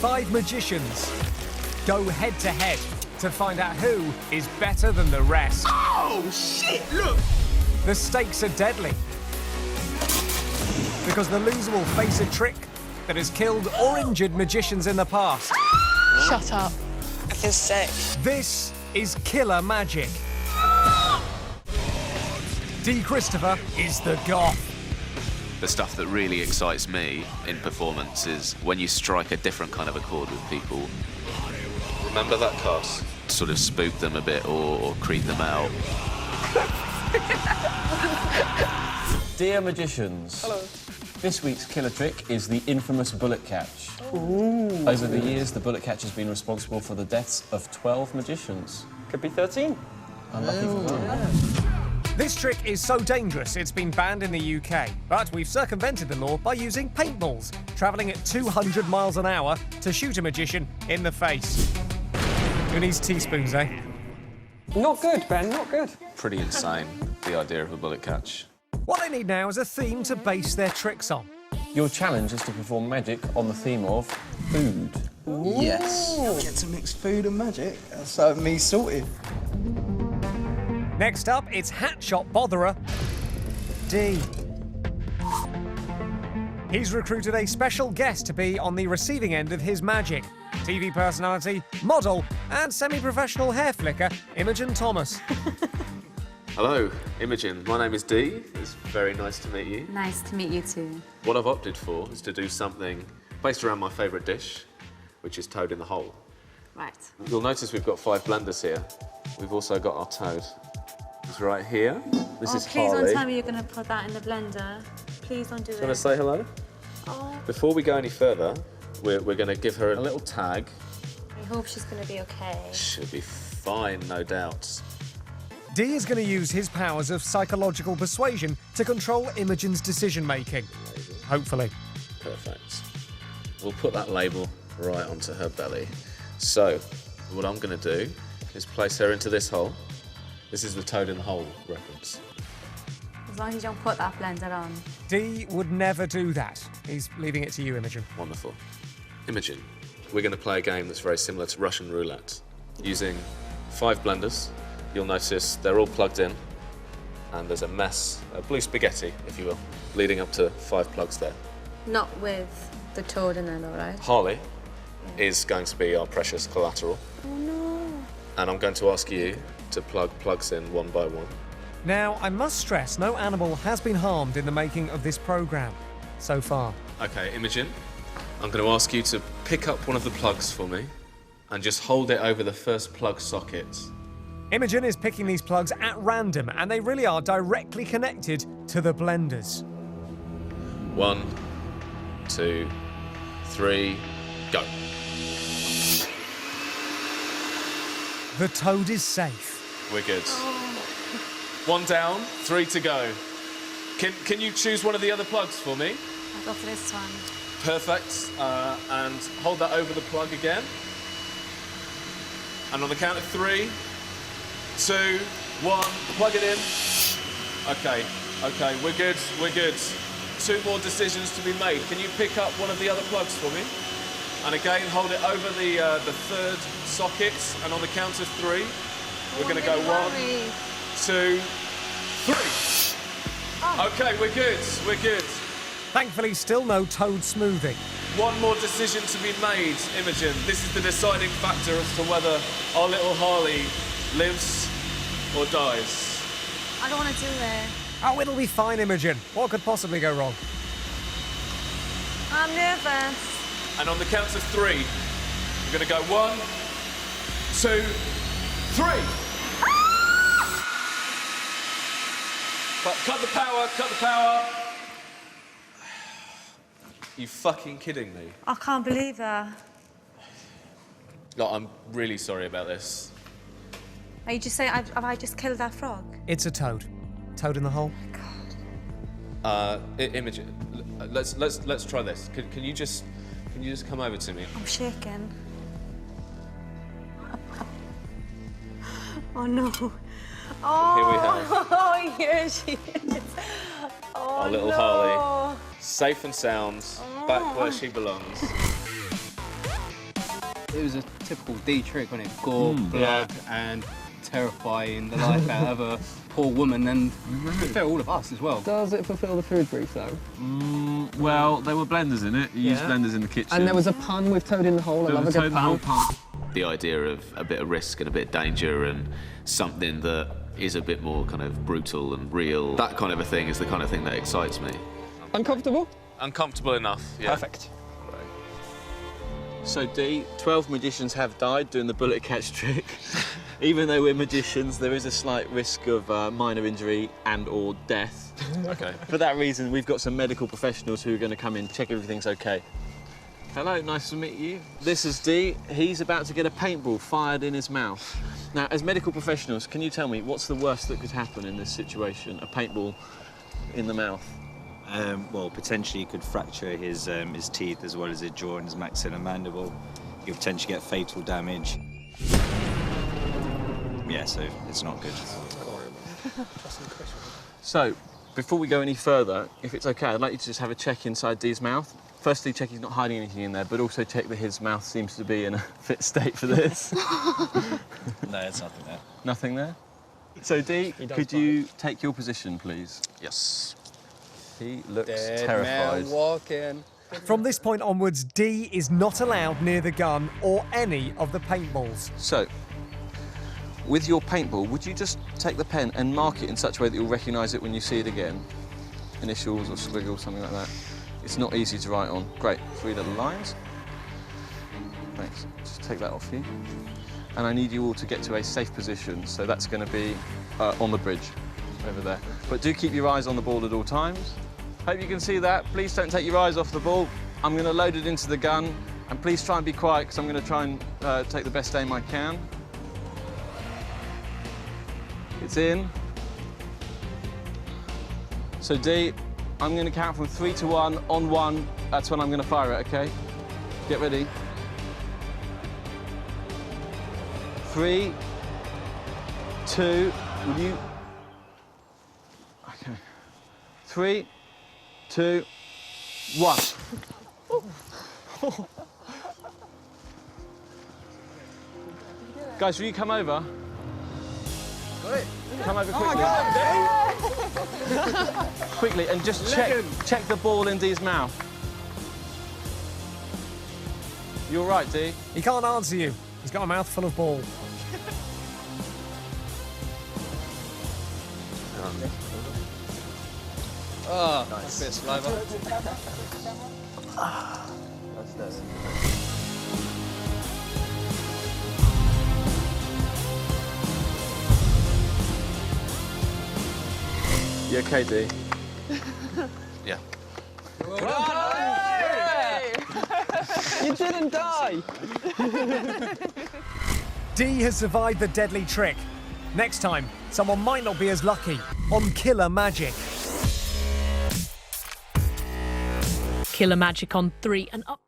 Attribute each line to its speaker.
Speaker 1: 5 magicians go head-to-head to find out who is better than the rest.
Speaker 2: Oh, shit, look!
Speaker 1: The stakes are deadly, because the loser will face a trick that has killed or injured magicians in the past.
Speaker 3: Shut up.
Speaker 4: I feel sick.
Speaker 1: This is killer magic. Dee Christopher is the goth.
Speaker 5: The stuff that really excites me in performance is when you strike a different kind of a chord with people. Remember that card? Sort of spook them a bit or creep them out.
Speaker 6: Dear magicians.
Speaker 3: Hello.
Speaker 6: This week's killer trick is the infamous bullet catch. Ooh. Over the years, the bullet catch has been responsible for the deaths of 12 magicians.
Speaker 3: Could be 13.
Speaker 6: Unlucky for one.
Speaker 1: This trick is so dangerous it's been banned in the UK, but we've circumvented the law by using paintballs, travelling at 200 miles an hour to shoot a magician in the face. Who needs teaspoons, eh?
Speaker 3: Not good, Ben, not good.
Speaker 5: Pretty insane, the idea of a bullet catch.
Speaker 1: What they need now is a theme to base their tricks on.
Speaker 6: Your challenge is to perform magic on the theme of food.
Speaker 2: Yes. Get to mix food and magic. That's me sorted.
Speaker 1: Next up, it's hat shop botherer, Dee. He's recruited a special guest to be on the receiving end of his magic. TV personality, model, and semi-professional hair flicker, Imogen Thomas.
Speaker 5: Hello, Imogen. My name is Dee. It's very nice to meet you.
Speaker 7: Nice to meet you too.
Speaker 5: What I've opted for is to do something based around my favourite dish, which is toad in the hole.
Speaker 7: Right.
Speaker 5: You'll notice we've got 5 blenders here. We've also got our toad. It's right here. This is
Speaker 7: please
Speaker 5: Harley.
Speaker 7: don't tell me you're going to put that in the blender. Please don't do
Speaker 5: Do
Speaker 7: it.
Speaker 5: you want to say hello?
Speaker 7: Oh,
Speaker 5: Before we go any further, we're going to give her a little tag.
Speaker 7: I hope she's going to be okay.
Speaker 5: She'll be fine, no doubt.
Speaker 1: Dee is going to use his powers of psychological persuasion to control Imogen's decision-making. Hopefully.
Speaker 5: Perfect. We'll put that label right onto her belly. So, what I'm going to do is place her into this hole. This is the toad in the hole reference.
Speaker 7: As long as you don't put that blender on.
Speaker 1: Dee would never do that. He's leaving it to you, Imogen.
Speaker 5: Wonderful. Imogen, we're going to play a game that's very similar to Russian roulette. Using 5 blenders, you'll notice they're all plugged in, and there's a mess, a blue spaghetti, if you will, leading up to 5 plugs there.
Speaker 7: Not with the toad in there, though, right?
Speaker 5: Harley is going to be our precious collateral.
Speaker 7: Oh, no.
Speaker 5: And I'm going to ask you to plug plugs in one by one.
Speaker 1: Now, I must stress, no animal has been harmed in the making of this programme so far.
Speaker 5: Okay, Imogen, I'm going to ask you to pick up one of the plugs for me and just hold it over the first plug socket.
Speaker 1: Imogen is picking these plugs at random, and they really are directly connected to the blenders.
Speaker 5: 1, 2, 3, go.
Speaker 1: The toad is safe.
Speaker 5: We're good. 1 down, 3 to go. Can you choose one of the other plugs for me?
Speaker 7: I'll go for this one.
Speaker 5: Perfect. And hold that over the plug again. And on the count of 3, 2, 1, plug it in. Okay, we're good, we're good. 2 more decisions to be made. Can you pick up one of the other plugs for me? And again, hold it over the 3rd socket. And on the count of 3, we're going to go 1, 2, 3.
Speaker 7: Oh.
Speaker 5: Okay, we're good, we're good.
Speaker 1: Thankfully, still no toad smoothing.
Speaker 5: 1 more decision to be made, Imogen. This is the deciding factor as to whether our little Harley lives or dies.
Speaker 7: I don't want to do it.
Speaker 1: Oh, it'll be fine, Imogen. What could possibly go wrong?
Speaker 7: I'm nervous.
Speaker 5: And on the count of 3, we're going to go 1, 2, 3. Cut the power, cut the power. You fucking kidding me?
Speaker 7: I can't believe that.
Speaker 5: Look, I'm really sorry about this.
Speaker 7: Are you just saying, have I just killed that frog?
Speaker 1: It's a toad. Toad in the hole.
Speaker 5: Imogen, let's try this. Can you just come over to me?
Speaker 7: I'm shaking. Oh no. Oh,
Speaker 5: Here we have
Speaker 7: oh, here she is. Oh,
Speaker 5: our little
Speaker 7: no.
Speaker 5: Harley, safe and sound, back where she belongs.
Speaker 2: It was a typical Dee trick, wasn't it? Gore, blood, and terrifying the life out of a poor woman, and to be fair, all of us as well.
Speaker 3: Does it fulfil the food brief, though?
Speaker 6: Well, there were blenders in it. You used blenders in the kitchen.
Speaker 3: And there was a pun with Toad in the Hole. I love a good pun.
Speaker 4: The idea of a bit of risk and a bit of danger and something that is a bit more kind of brutal and real, that kind of a thing is the kind of thing that excites me.
Speaker 3: Uncomfortable?
Speaker 5: Uncomfortable enough, yeah.
Speaker 3: Perfect.
Speaker 6: So, Dee, 12 magicians have died doing the bullet catch trick. Even though we're magicians, there is a slight risk of minor injury and or death.
Speaker 5: Okay.
Speaker 6: For that reason, we've got some medical professionals who are going to come in, check everything's okay. Hello, nice to meet you. This is Dee. He's about to get a paintball fired in his mouth. Now, as medical professionals, can you tell me what's the worst that could happen in this situation? A paintball in the mouth?
Speaker 8: Well, potentially you could fracture his teeth as well as his jaw and his maxilla and mandible. You could potentially get fatal damage. Yeah, so it's not good.
Speaker 6: So, before we go any further, if it's okay, I'd like you to just have a check inside Dee's mouth. Firstly, check he's not hiding anything in there, but also check that his mouth seems to be in a fit state for this.
Speaker 8: No, it's nothing there.
Speaker 6: Nothing there? So, Dee, could you take your position, please?
Speaker 5: Yes.
Speaker 6: He looks
Speaker 2: Dead
Speaker 6: terrified.
Speaker 2: man walking.
Speaker 1: From this point onwards, Dee is not allowed near the gun or any of the paintballs.
Speaker 6: So, with your paintball, would you just take the pen and mark it in such a way that you'll recognise it when you see it again? Initials or squiggles, something like that. It's not easy to write on. Great, 3 little lines. Thanks. Just take that off you. And I need you all to get to a safe position, so that's going to be on the bridge, over there. But do keep your eyes on the ball at all times. Hope you can see that. Please don't take your eyes off the ball. I'm going to load it into the gun, and please try and be quiet, because I'm going to try and take the best aim I can. It's in. So, Dee, I'm going to count from 3 to 1. On 1, that's when I'm going to fire it, OK? Get ready. 3, 2, will you... OK. 3, 2, 1. Guys, will you come over? Come over quickly. Quickly, and just check the ball in Dee's mouth. You all right, Dee?
Speaker 1: He can't answer you. He's got a mouthful of ball.
Speaker 2: Oh, nice. A bit of saliva.
Speaker 6: That's nice. You okay, Dee?
Speaker 5: Yeah.
Speaker 3: You didn't die!
Speaker 1: Dee has survived the deadly trick. Next time, someone might not be as lucky on Killer Magic.
Speaker 9: Killer Magic on 3 and up.